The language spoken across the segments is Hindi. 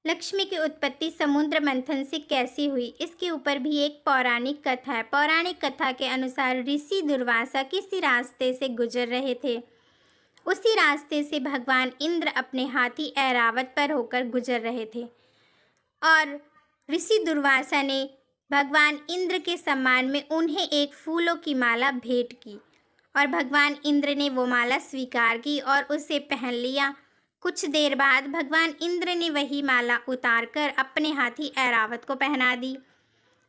लक्ष्मी की उत्पत्ति समुद्र मंथन से कैसी हुई, इसके ऊपर भी एक पौराणिक कथा है। पौराणिक कथा के अनुसार ऋषि दुर्वासा किसी रास्ते से गुजर रहे थे। उसी रास्ते से भगवान इंद्र अपने हाथी ऐरावत पर होकर गुजर रहे थे और ऋषि दुर्वासा ने भगवान इंद्र के सम्मान में उन्हें एक फूलों की माला भेंट की और भगवान इंद्र ने वो माला स्वीकार की और उसे पहन लिया। कुछ देर बाद भगवान इंद्र ने वही माला उतारकर अपने हाथी ऐरावत को पहना दी।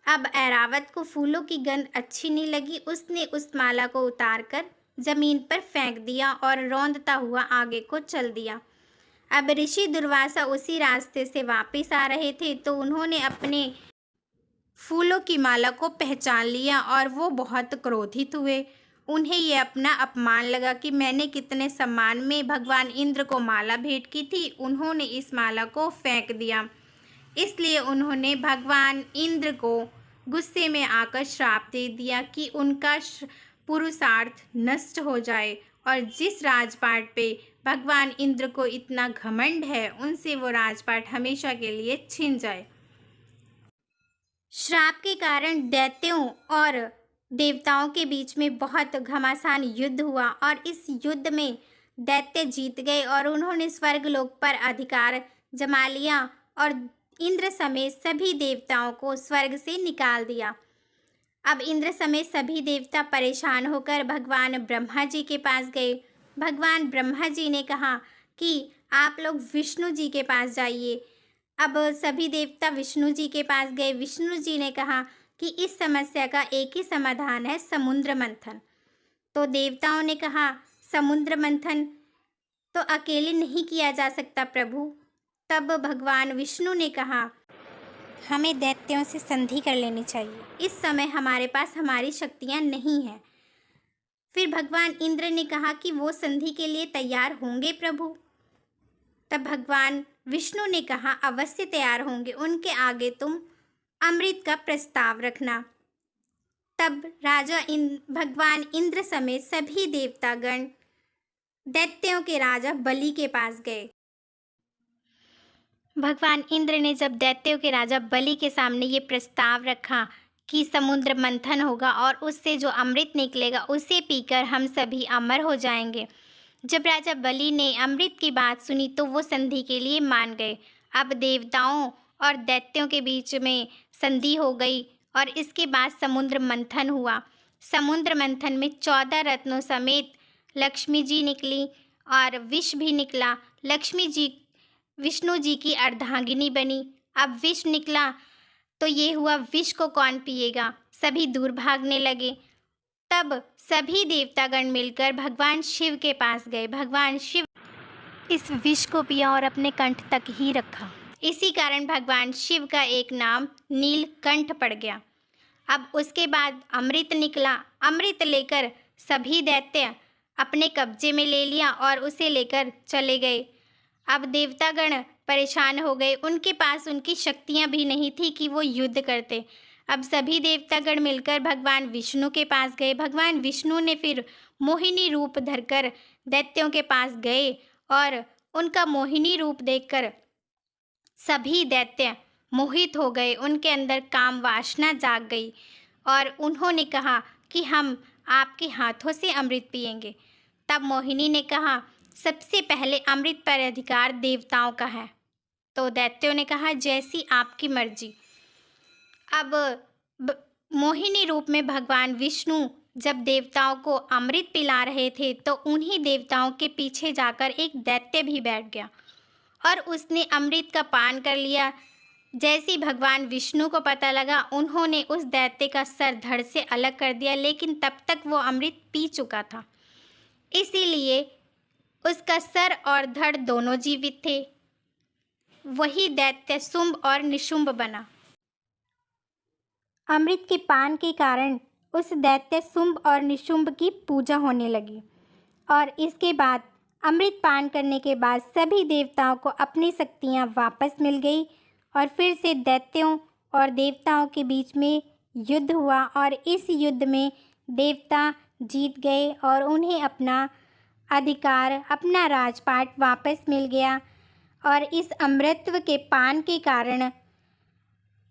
अब ऐरावत को फूलों की गंध अच्छी नहीं लगी। उसने उस माला को उतारकर जमीन पर फेंक दिया और रौंदता हुआ आगे को चल दिया। अब ऋषि दुर्वासा उसी रास्ते से वापस आ रहे थे तो उन्होंने अपने फूलों की माला को पहचान लिया और वो बहुत क्रोधित हुए। उन्हें ये अपना अपमान लगा कि मैंने कितने सम्मान में भगवान इंद्र को माला भेंट की थी, उन्होंने इस माला को फेंक दिया। इसलिए उन्होंने भगवान इंद्र को गुस्से में आकर श्राप दे दिया कि उनका पुरुषार्थ नष्ट हो जाए और जिस राजपाट पे भगवान इंद्र को इतना घमंड है, उनसे वो राजपाट हमेशा के लिए छिन जाए। श्राप के कारण दैत्यों और देवताओं के बीच में बहुत घमासान युद्ध हुआ और इस युद्ध में दैत्य जीत गए और उन्होंने स्वर्गलोक पर अधिकार जमा लिया और इंद्र समेत सभी देवताओं को स्वर्ग से निकाल दिया। अब इंद्र समेत सभी देवता परेशान होकर भगवान ब्रह्मा जी के पास गए। भगवान ब्रह्मा जी ने कहा कि आप लोग विष्णु जी के पास जाइए। अब सभी देवता विष्णु जी के पास गए। विष्णु जी ने कहा कि इस समस्या का एक ही समाधान है, समुद्र मंथन। तो देवताओं ने कहा समुद्र मंथन तो अकेले नहीं किया जा सकता प्रभु। तब भगवान विष्णु ने कहा हमें दैत्यों से संधि कर लेनी चाहिए, इस समय हमारे पास हमारी शक्तियाँ नहीं हैं। फिर भगवान इंद्र ने कहा कि वो संधि के लिए तैयार होंगे प्रभु। तब भगवान विष्णु ने कहा अवश्य तैयार होंगे, उनके आगे तुम अमृत का प्रस्ताव रखना। तब भगवान इंद्र समेत सभी देवतागण दैत्यों के राजा बलि के पास गए। भगवान इंद्र ने जब दैत्यों के राजा बलि के सामने ये प्रस्ताव रखा कि समुद्र मंथन होगा और उससे जो अमृत निकलेगा उसे पीकर हम सभी अमर हो जाएंगे। जब राजा बलि ने अमृत की बात सुनी तो वो संधि के लिए मान गए। अब देवताओं और दैत्यों के बीच में संधि हो गई और इसके बाद समुद्र मंथन हुआ। समुद्र मंथन में 14 रत्नों समेत लक्ष्मी जी निकली और विष भी निकला। लक्ष्मी जी विष्णु जी की अर्धांगिनी बनी। अब विष निकला तो ये हुआ विष को कौन पिएगा, सभी दूर भागने लगे। तब सभी देवतागण मिलकर भगवान शिव के पास गए। भगवान शिव इस विष को पिया और अपने कंठ तक ही रखा। इसी कारण भगवान शिव का एक नाम नीलकंठ पड़ गया। अब उसके बाद अमृत निकला। अमृत लेकर सभी दैत्य अपने कब्जे में ले लिया और उसे लेकर चले गए। अब देवतागण परेशान हो गए, उनके पास उनकी शक्तियाँ भी नहीं थी कि वो युद्ध करते। अब सभी देवतागण मिलकर भगवान विष्णु के पास गए। भगवान विष्णु ने फिर मोहिनी रूप धरकर दैत्यों के पास गए और उनका मोहिनी रूप देखकर सभी दैत्य मोहित हो गए। उनके अंदर काम वासना जाग गई और उन्होंने कहा कि हम आपके हाथों से अमृत पिएंगे। तब मोहिनी ने कहा सबसे पहले अमृत पर अधिकार देवताओं का है। तो दैत्यों ने कहा जैसी आपकी मर्जी। अब मोहिनी रूप में भगवान विष्णु जब देवताओं को अमृत पिला रहे थे तो उन्हीं देवताओं के पीछे जाकर एक दैत्य भी बैठ गया और उसने अमृत का पान कर लिया। जैसे भगवान विष्णु को पता लगा, उन्होंने उस दैत्य का सर धड़ से अलग कर दिया, लेकिन तब तक वो अमृत पी चुका था, इसीलिए उसका सर और धड़ दोनों जीवित थे। वही दैत्य शुंभ और निशुंभ बना। अमृत के पान के कारण उस दैत्य शुंभ और निशुंभ की पूजा होने लगी और इसके बाद अमृत पान करने के बाद सभी देवताओं को अपनी शक्तियाँ वापस मिल गई और फिर से दैत्यों और देवताओं के बीच में युद्ध हुआ और इस युद्ध में देवता जीत गए और उन्हें अपना अधिकार, अपना राजपाट वापस मिल गया और इस अमृतत्व के पान के कारण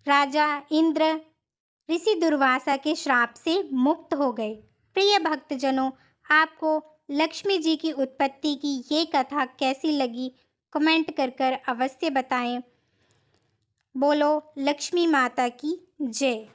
राजा इंद्र ऋषि दुर्वासा के श्राप से मुक्त हो गए। प्रिय भक्तजनों, आपको लक्ष्मी जी की उत्पत्ति की ये कथा कैसी लगी, कमेंट कर अवश्य बताएं। बोलो लक्ष्मी माता की जय।